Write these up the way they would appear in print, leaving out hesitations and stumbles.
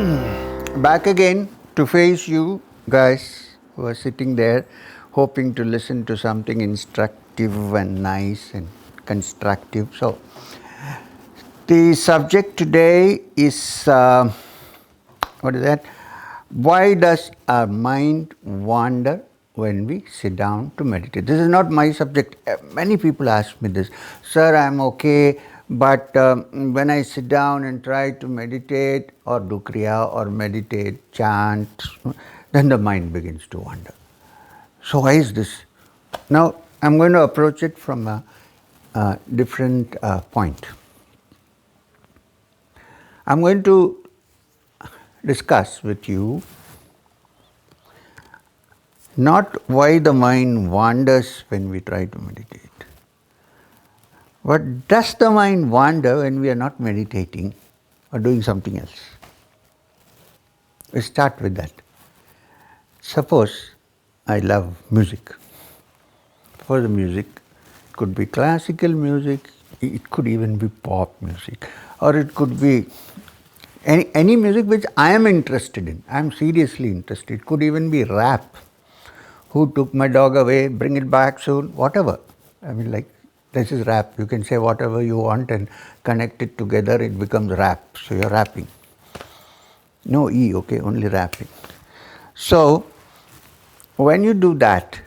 Back again to face you guys who are sitting there hoping to listen to something instructive and nice and constructive. So, the subject today is what is that? Why does our mind wander when we sit down to meditate? This is not my subject. Many people ask me this, sir, I'm okay, but when I sit down and try to meditate or do kriya or meditate, chant, then the mind begins to wander. So why is this? Now I'm going to approach it from a different point. I'm going to discuss with you not why the mind wanders when we try to meditate, but does the mind wander when we are not meditating or doing something else? We start with that. Suppose I love music. For the music, it could be classical music, it could even be pop music, or it could be any music which I am interested in. I am seriously interested. It could even be rap. Who took my dog away? Bring it back soon. Whatever. I mean, like, this is rap. You can say whatever you want and connect it together. It becomes rap. So you're rapping. No E, okay, only rapping. So when you do that,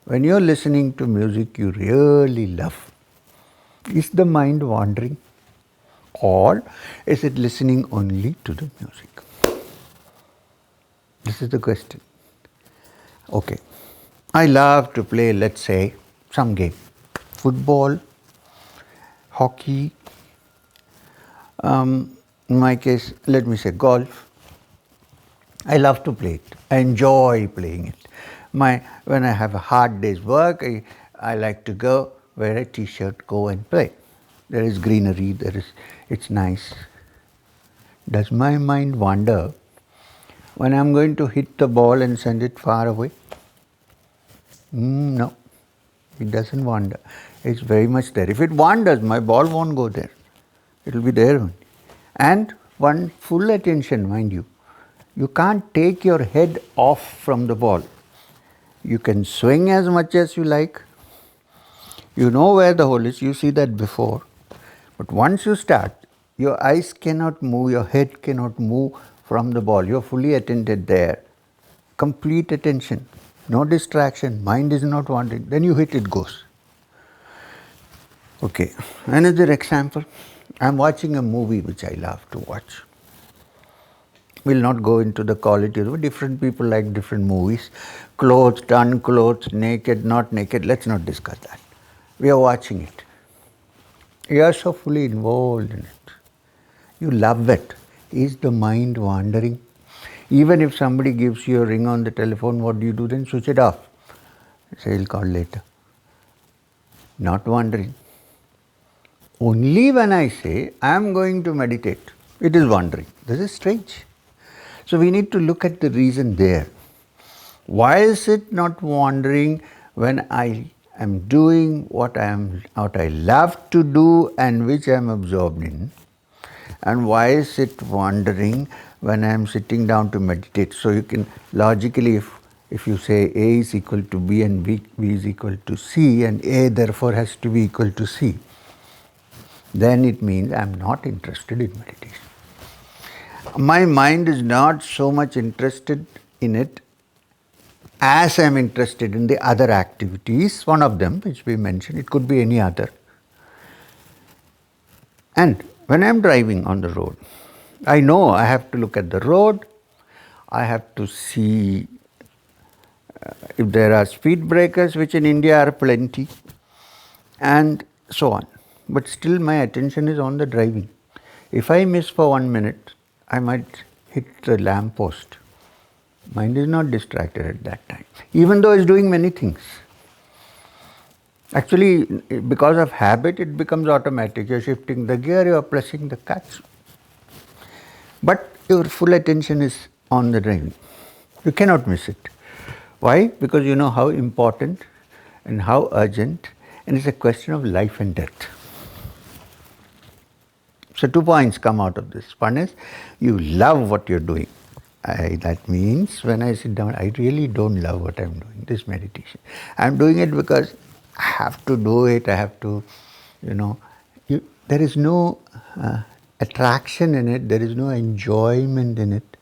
when you're listening to music you really love, is the mind wandering? Or is it listening only to the music? This is the question. Okay. I love to play, let's say, some game. Football, hockey, in my case, let me say golf. I love to play it. I enjoy playing it. When I have a hard day's work, I like to go wear a t-shirt, go and play. There is greenery, it's nice. Does my mind wander when I'm going to hit the ball and send it far away? No, it doesn't wander. It's very much there. If it wanders, my ball won't go there. It will be there only. And one full attention, mind you. You can't take your head off from the ball. You can swing as much as you like. You know where the hole is, you see that before. But once you start, your eyes cannot move, your head cannot move from the ball. You're fully attentive there. Complete attention. No distraction. Mind is not wandering. Then you hit, it goes. Okay. Another example. I'm watching a movie which I love to watch. We'll not go into the quality of it. Different people like different movies. Clothed, unclothed, naked, not naked. Let's not discuss that. We are watching it. You are so fully involved in it. You love it. Is the mind wandering? Even if somebody gives you a ring on the telephone, what do you do then? Switch it off. Say, I'll call later. Not wandering. Only when I say, I am going to meditate, it is wandering. This is strange. So we need to look at the reason there. Why is it not wandering when I am doing what I love to do and which I am absorbed in? And why is it wandering when I am sitting down to meditate? So you can logically, if you say A is equal to B and B is equal to C and A therefore has to be equal to C, then it means I am not interested in meditation. My mind is not so much interested in it as I am interested in the other activities, one of them which we mentioned, it could be any other. And when I am driving on the road, I know I have to look at the road, I have to see if there are speed breakers, which in India are plenty, and so on. But still my attention is on the driving. If I miss for 1 minute, I might hit the lamp post. Mind is not distracted at that time, even though it's doing many things. Actually, because of habit, it becomes automatic. You're shifting the gear, you're pressing the clutch. But your full attention is on the driving. You cannot miss it. Why? Because you know how important and how urgent, and it's a question of life and death. So 2 points come out of this. One is you love what you're doing. That means when I sit down, I really don't love what I'm doing, this meditation. I'm doing it because I have to do it. I have to, there is no attraction in it. There is no enjoyment in it.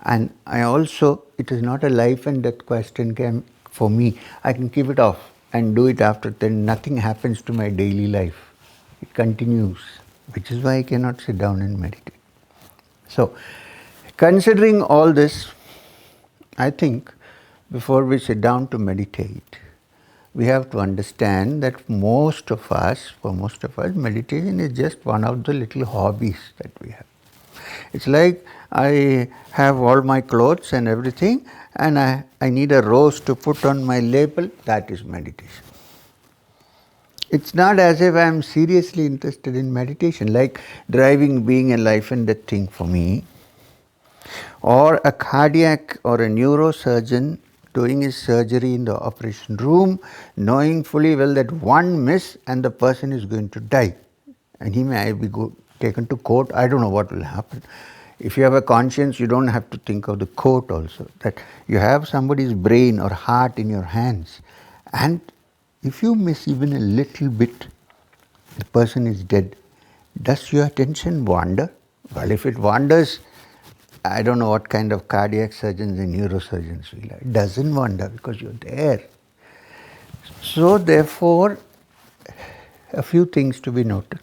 And it is not a life and death question for me. I can keep it off and do it after then. Nothing happens to my daily life. It continues, which is why I cannot sit down and meditate. So, considering all this, I think before we sit down to meditate, we have to understand that for most of us, meditation is just one of the little hobbies that we have. It's like I have all my clothes and everything, and I need a rose to put on my label. That is meditation. It's not as if I am seriously interested in meditation, like driving being a life and death thing for me, or a cardiac or a neurosurgeon doing his surgery in the operation room, knowing fully well that one miss and the person is going to die. And he may be taken to court. I don't know what will happen. If you have a conscience, you don't have to think of the court also. That you have somebody's brain or heart in your hands. And if you miss even a little bit, the person is dead. Does your attention wander? Well, if it wanders, I don't know what kind of cardiac surgeons and neurosurgeons will have. It doesn't wander because you're there. So therefore, a few things to be noted.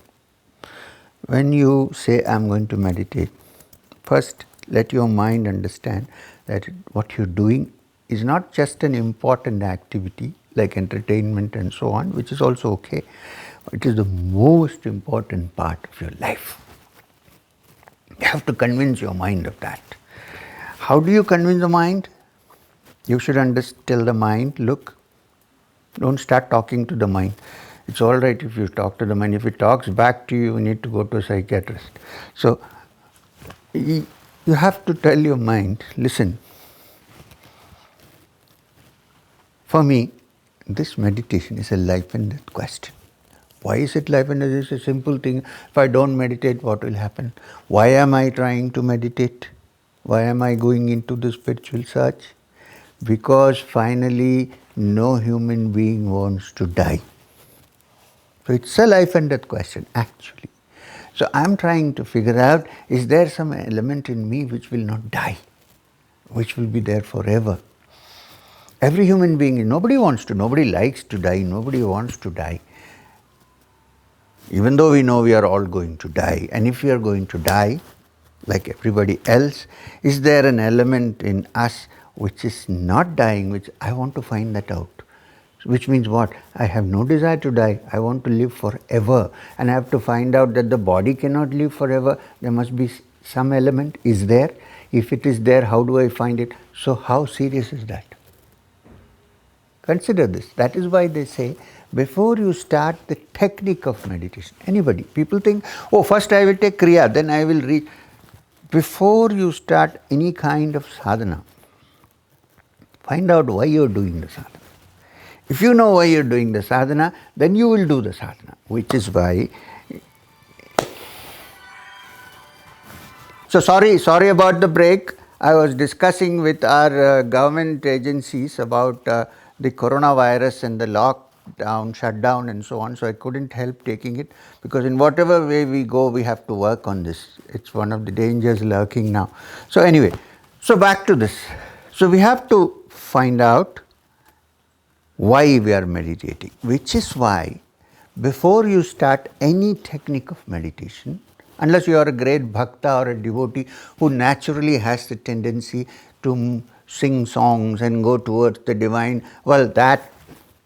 When you say, I'm going to meditate, first let your mind understand that what you're doing is not just an important activity like entertainment and so on, which is also okay. It is the most important part of your life. You have to convince your mind of that. How do you convince the mind? You should tell the mind, look, don't start talking to the mind. It's all right if you talk to the mind. If it talks back to you, you need to go to a psychiatrist. So, you have to tell your mind, listen, for me, this meditation is a life and death question. Why is it life and death? It's a simple thing. If I don't meditate, what will happen? Why am I trying to meditate? Why am I going into the spiritual search? Because finally, no human being wants to die. So it's a life and death question, actually. So I'm trying to figure out, is there some element in me which will not die, which will be there forever? Every human being, nobody likes to die, nobody wants to die. Even though we know we are all going to die, and if we are going to die, like everybody else, is there an element in us which is not dying, which I want to find that out? Which means what? I have no desire to die. I want to live forever. And I have to find out that the body cannot live forever. There must be some element. Is there? If it is there, how do I find it? So how serious is that? Consider this. That is why they say, before you start the technique of meditation, anybody, people think, oh, first I will take Kriya, then I will reach. Before you start any kind of sadhana, find out why you are doing the sadhana. If you know why you are doing the sadhana, then you will do the sadhana, which is why. So sorry about the break. I was discussing with our government agencies about the coronavirus and the lockdown, shutdown and so on. So I couldn't help taking it because in whatever way we go, we have to work on this. It's one of the dangers lurking now. So anyway, so back to this. So we have to find out why we are meditating, which is why before you start any technique of meditation, unless you are a great bhakta or a devotee who naturally has the tendency to sing songs and go towards the divine, well, that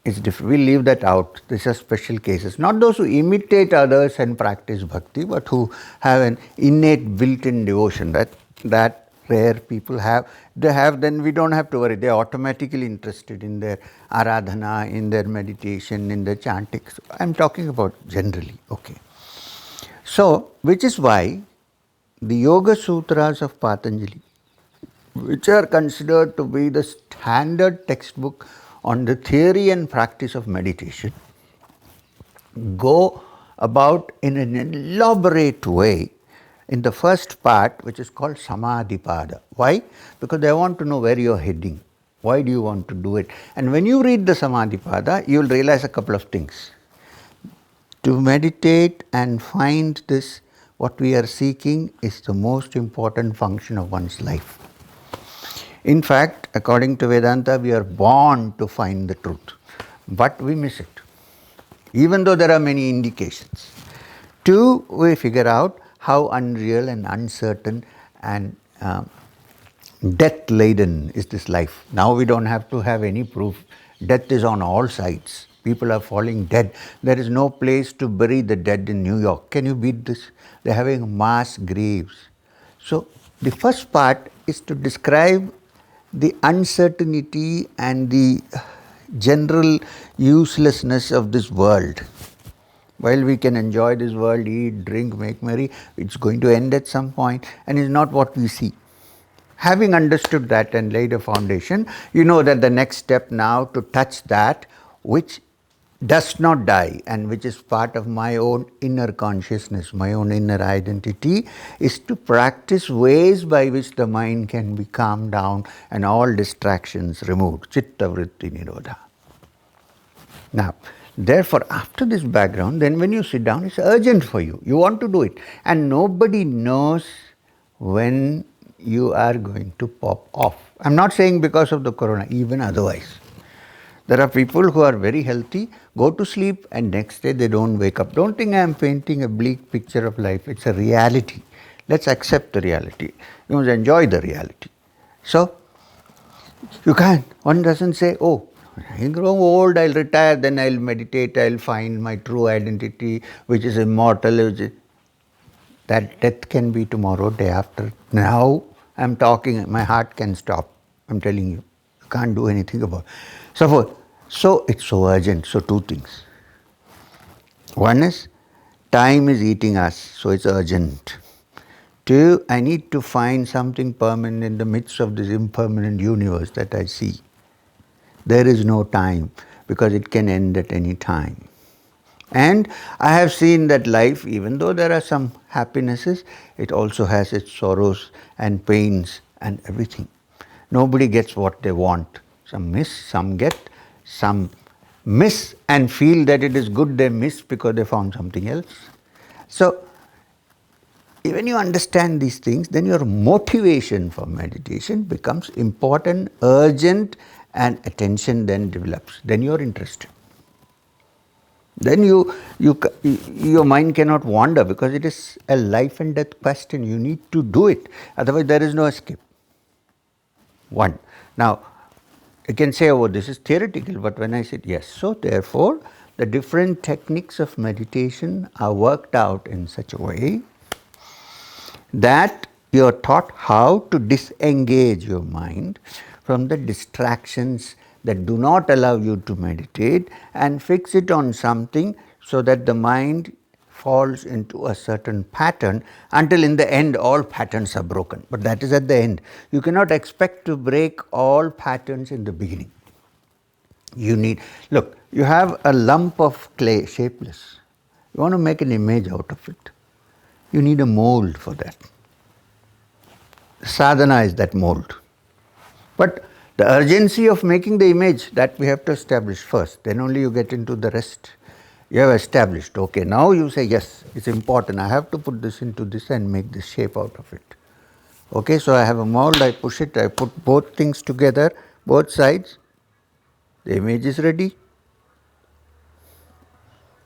is different. We leave that out. These are special cases. Not those who imitate others and practice bhakti, but who have an innate built-in devotion that rare people have. They have, then we don't have to worry. They are automatically interested in their aradhana, in their meditation, in their chanting. So I'm talking about generally, okay. So, which is why the Yoga Sutras of Patanjali, which are considered to be the standard textbook on the theory and practice of meditation, go about in an elaborate way in the first part, which is called Samadhi Pada. Why? Because they want to know where you're heading. Why do you want to do it? And when you read the Samadhi Pada, you'll realize a couple of things. To meditate and find this, what we are seeking, is the most important function of one's life. In fact, according to Vedanta, we are born to find the truth, but we miss it, even though there are many indications. Two, we figure out how unreal and uncertain and death-laden is this life. Now we don't have to have any proof. Death is on all sides. People are falling dead. There is no place to bury the dead in New York. Can you beat this? They're having mass graves. So the first part is to describe the uncertainty and the general uselessness of this world. While we can enjoy this world, eat, drink, make merry, it's going to end at some point, and it's not what we see. Having understood that and laid a foundation, you know that the next step now to touch that which does not die and which is part of my own inner consciousness, my own inner identity, is to practice ways by which the mind can be calmed down and all distractions removed. Chitta vritti nirodha. Now, therefore, after this background, then when you sit down, it's urgent for you. You want to do it. And nobody knows when you are going to pop off. I'm not saying because of the corona, even otherwise. There are people who are very healthy, go to sleep, and next day they don't wake up. Don't think I'm painting a bleak picture of life. It's a reality. Let's accept the reality. You must enjoy the reality. So, you can't. One doesn't say, oh, I grow old, I'll retire, then I'll meditate, I'll find my true identity, which is immortal. That death can be tomorrow, day after. Now I'm talking, my heart can stop. I'm telling you. You can't do anything about it. So it's so urgent. So two things. One is, time is eating us, so it's urgent. Two, I need to find something permanent in the midst of this impermanent universe that I see. There is no time because it can end at any time. And I have seen that life, even though there are some happinesses, it also has its sorrows and pains and everything. Nobody gets what they want. Some miss, some get, some miss and feel that it is good they missed because they found something else. So, when you understand these things, then your motivation for meditation becomes important, urgent, and attention then develops. Then you are interested. Then your mind cannot wander because it is a life and death question. You need to do it. Otherwise, there is no escape. One. Now, you can say, oh, this is theoretical, but when I said yes, so therefore, the different techniques of meditation are worked out in such a way that you are taught how to disengage your mind from the distractions that do not allow you to meditate and fix it on something so that the mind falls into a certain pattern until in the end all patterns are broken. But that is at the end. You cannot expect to break all patterns in the beginning. Look, you have a lump of clay, shapeless. You want to make an image out of it. You need a mold for that. Sadhana is that mold. But the urgency of making the image, that we have to establish first. Then only you get into the rest. You have established. Okay, now you say, yes, it's important. I have to put this into this and make this shape out of it. Okay, so I have a mold, I push it, I put both things together, both sides. The image is ready.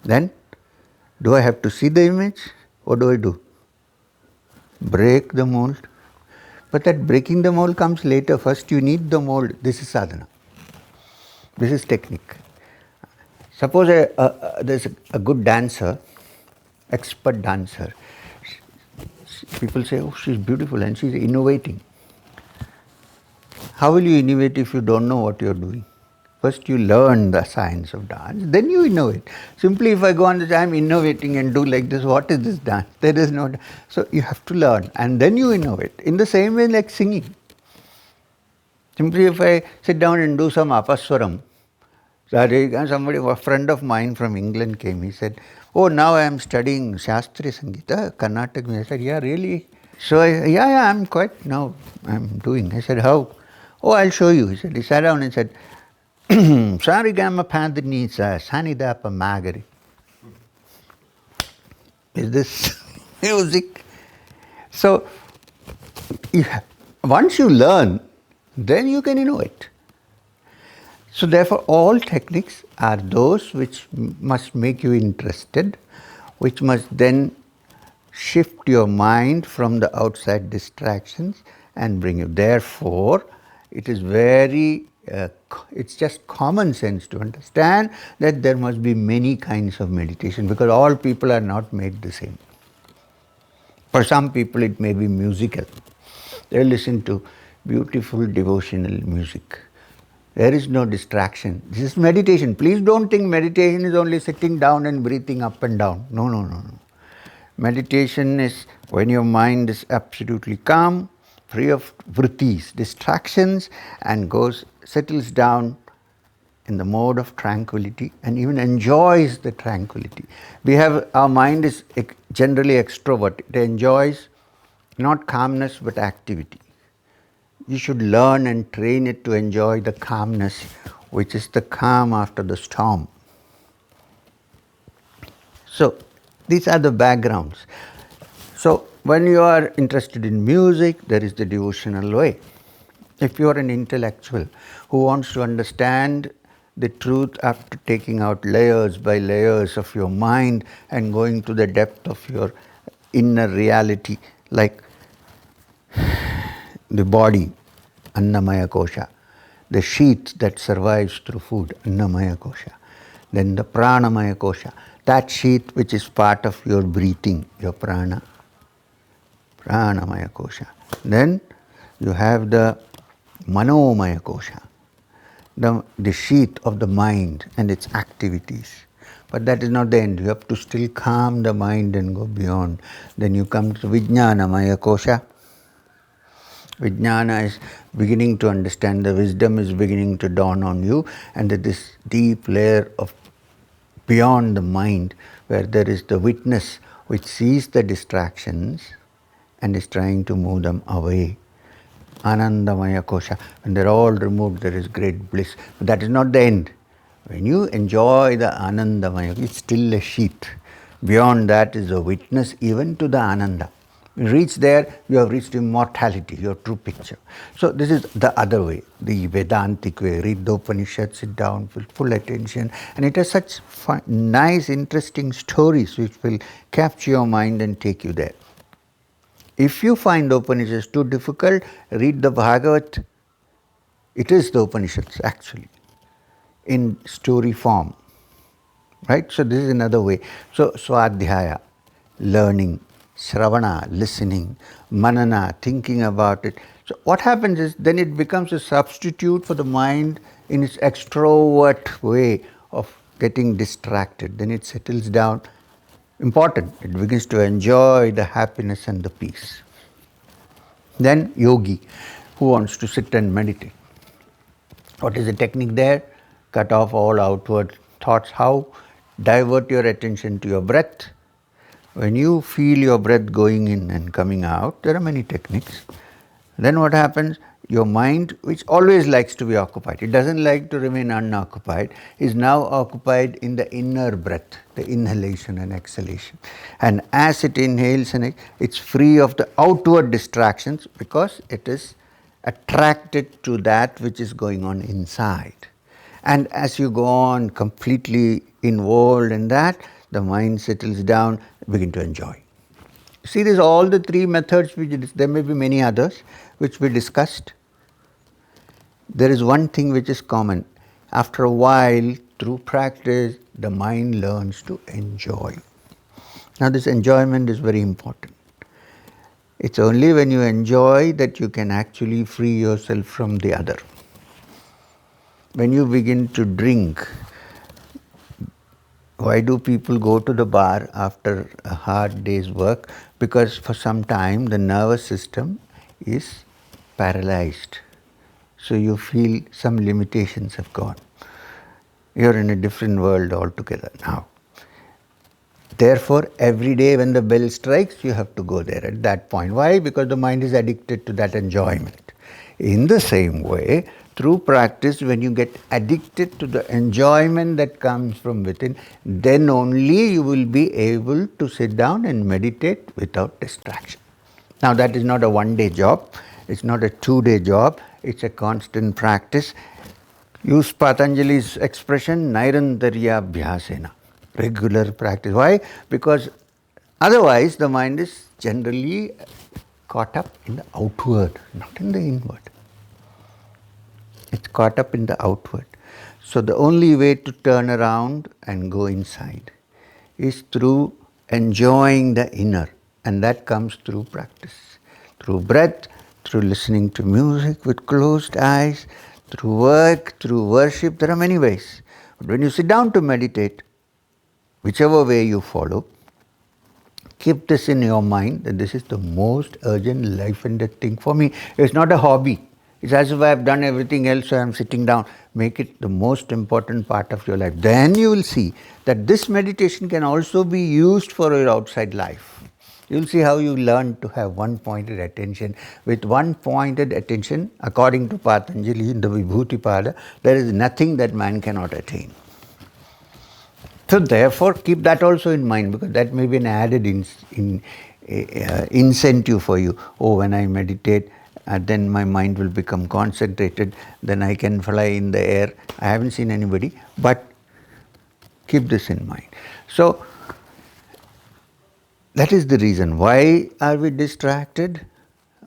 Then, do I have to see the image? What do I do? Break the mold. But that breaking the mold comes later. First you need the mold. This is sadhana. This is technique. Suppose there's a good dancer, expert dancer. People say, oh, she's beautiful and she's innovating. How will you innovate if you don't know what you're doing? First you learn the science of dance, then you innovate. Simply if I go on this, I'm innovating and do like this, what is this dance? There is no, so you have to learn and then you innovate. In the same way like singing. Simply if I sit down and do some apaswaram, Somebody, a friend of mine from England came. He said, "Oh, now I am studying Shastri Sangeeta, Carnatic music." I said, "Yeah, really?" So, yeah, I'm quite now, I'm doing. I said, "How?" "Oh, I'll show you." He said, he sat down and said, Sarigama Pandini Sanidapa Magari. Is this music? So, once you learn, then you can innovate. So, therefore, all techniques are those which must make you interested, which must then shift your mind from the outside distractions and bring you. Therefore, it is it's just common sense to understand that there must be many kinds of meditation, because all people are not made the same. For some people, it may be musical. They listen to beautiful devotional music. There is no distraction. This is meditation. Please don't think meditation is only sitting down and breathing up and down. No. Meditation is when your mind is absolutely calm, free of vrittis, distractions, and settles down in the mode of tranquility and even enjoys the tranquility. Our mind is generally extrovert. It enjoys not calmness but activity. You should learn and train it to enjoy the calmness, which is the calm after the storm. So, these are the backgrounds. So, when you are interested in music, there is the devotional way. If you are an intellectual who wants to understand the truth after taking out layers by layers of your mind and going to the depth of your inner reality, like the body, Annamaya Kosha, the sheath that survives through food, Annamaya Kosha, then the Pranamaya Kosha, that sheath which is part of your breathing, your prana, Pranamaya Kosha. Then you have the Manomaya Kosha, the sheath of the mind and its activities. But that is not the end. You have to still calm the mind and go beyond. Then you come to Vijnanamaya Kosha. Vijnana is beginning to understand, the wisdom is beginning to dawn on you, and that this deep layer of beyond the mind, where there is the witness which sees the distractions and is trying to move them away. Anandamaya Kosha. When they're all removed, there is great bliss. But that is not the end. When you enjoy the Anandamaya, it's still a sheath. Beyond that is a witness even to the Ananda. When you reach there, you have reached immortality, your true picture. So this is the other way, the Vedantic way. Read the Upanishad, sit down with full attention, and it has such nice, interesting stories which will capture your mind and take you there. If you find the Upanishads too difficult, read the Bhagavat. It is the Upanishads actually, in story form. Right? So this is another way. So Swadhyaya, learning, Shravana, listening, Manana, thinking about it. So what happens is then it becomes a substitute for the mind in its extrovert way of getting distracted. Then it settles down. Important. It begins to enjoy the happiness and the peace. Then yogi, who wants to sit and meditate. What is the technique there? Cut off all outward thoughts. How? Divert your attention to your breath. When you feel your breath going in and coming out, there are many techniques. Then what happens? Your mind, which always likes to be occupied, it doesn't like to remain unoccupied, is now occupied in the inner breath, the inhalation and exhalation. And as it inhales, and it's free of the outward distractions because it is attracted to that which is going on inside. And as you go on completely involved in that, the mind settles down, begin to enjoy. See, these all the three methods, there may be many others which we discussed. There is one thing which is common. After a while, through practice, the mind learns to enjoy. Now, this enjoyment is very important. It's only when you enjoy that you can actually free yourself from the other. When you begin to drink, why do people go to the bar after a hard day's work? Because for some time the nervous system is paralyzed. So you feel some limitations have gone. You're in a different world altogether now. Therefore, every day when the bell strikes, you have to go there at that point. Why? Because the mind is addicted to that enjoyment. In the same way, through practice, when you get addicted to the enjoyment that comes from within, then only you will be able to sit down and meditate without distraction. Now, that is not a one-day job. It's not a two-day job. It's a constant practice. Use Patanjali's expression, Nairantarya Abhyasena. Regular practice. Why? Because otherwise the mind is generally caught up in the outward, not in the inward. It's caught up in the outward. So the only way to turn around and go inside is through enjoying the inner, and that comes through practice. Through breath, through listening to music with closed eyes, through work, through worship. There are many ways. But when you sit down to meditate, whichever way you follow, keep this in your mind that this is the most urgent life and death thing for me. It's not a hobby. It's as if I have done everything else, so I am sitting down. Make it the most important part of your life. Then you will see that this meditation can also be used for your outside life. You will see how you learn to have one-pointed attention. With one-pointed attention, according to Patanjali in the Vibhuti-pada, there is nothing that man cannot attain. So therefore, keep that also in mind, because that may be an added incentive for you. Oh, when I meditate, then my mind will become concentrated, then I can fly in the air. I haven't seen anybody, but keep this in mind. So, that is the reason. Why are we distracted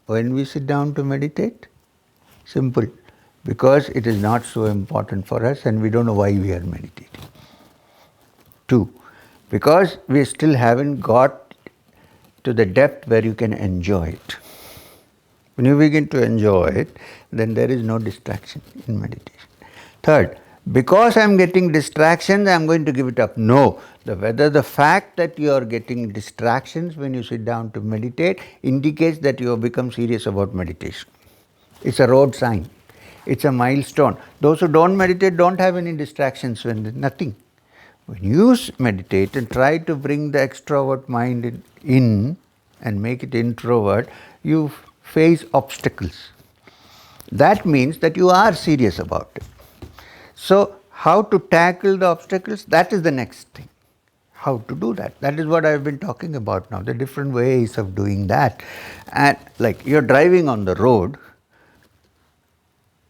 when we sit down to meditate? Simple. Because it is not so important for us and we don't know why we are meditating. 2. Because we still haven't got to the depth where you can enjoy it. When you begin to enjoy it, then there is no distraction in meditation. 3rd, because I am getting distractions, I am going to give it up. No. Whether the fact that you are getting distractions when you sit down to meditate indicates that you have become serious about meditation. It's a road sign. It's a milestone. Those who don't meditate don't have any distractions, nothing. When you meditate and try to bring the extrovert mind in and make it introvert, you face obstacles. That means that you are serious about it. So, how to tackle the obstacles? That is the next thing. How to do that? That is what I have been talking about now, the different ways of doing that. And like you're driving on the road,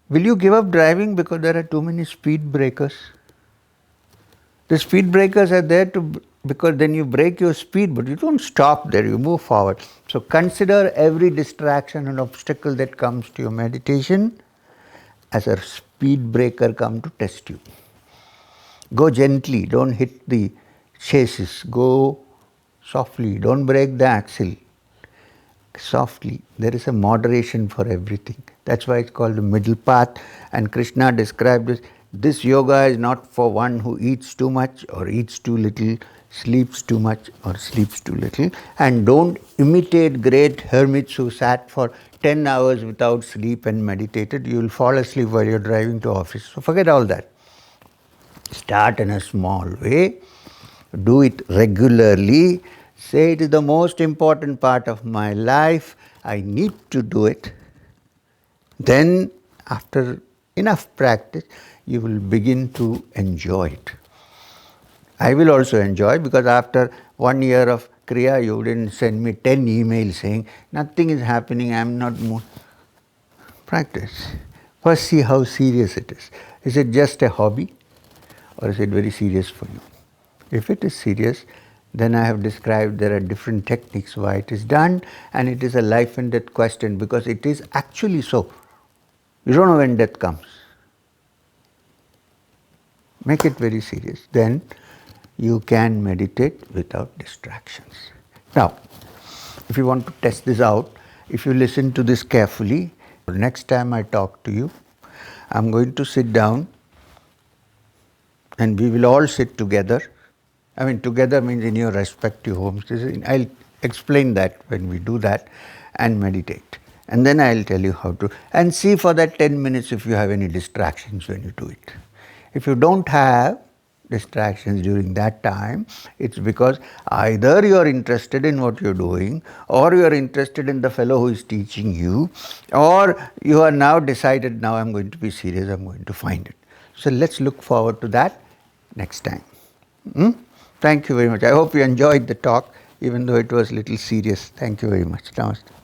will you give up driving because there are too many speed breakers? The speed breakers are there because then you break your speed, but you don't stop there, you move forward. So consider every distraction and obstacle that comes to your meditation as a speed breaker come to test you. Go gently, don't hit the chassis, go softly, don't break the axle. Softly, there is a moderation for everything. That's why it's called the middle path, and Krishna described this yoga is not for one who eats too much or eats too little, sleeps too much or sleeps too little. And don't imitate great hermits who sat for 10 hours without sleep and meditated. You will fall asleep while you're driving to office. So forget all that. Start in a small way. Do it regularly. Say it is the most important part of my life. I need to do it. Then after enough practice, you will begin to enjoy it. I will also enjoy, because after 1 year of Kriya, you didn't send me 10 emails saying, nothing is happening, I am not moved. Practice. First see how serious it is. Is it just a hobby or is it very serious for you? If it is serious, then I have described there are different techniques why it is done, and it is a life and death question, because it is actually so. You don't know when death comes. Make it very serious. Then you can meditate without distractions. Now, if you want to test this out, if you listen to this carefully, next time I talk to you, I'm going to sit down and we will all sit together. I mean, together means in your respective homes. I'll explain that when we do that, and meditate. And then I'll tell you how to, and see for that 10 minutes if you have any distractions when you do it. If you don't have distractions during that time, it's because either you are interested in what you're doing, or you are interested in the fellow who is teaching you, or you are now decided, now I'm going to be serious, I'm going to find it. So let's look forward to that next time. Thank you very much. I hope you enjoyed the talk, even though it was a little serious. Thank you very much. Namaste.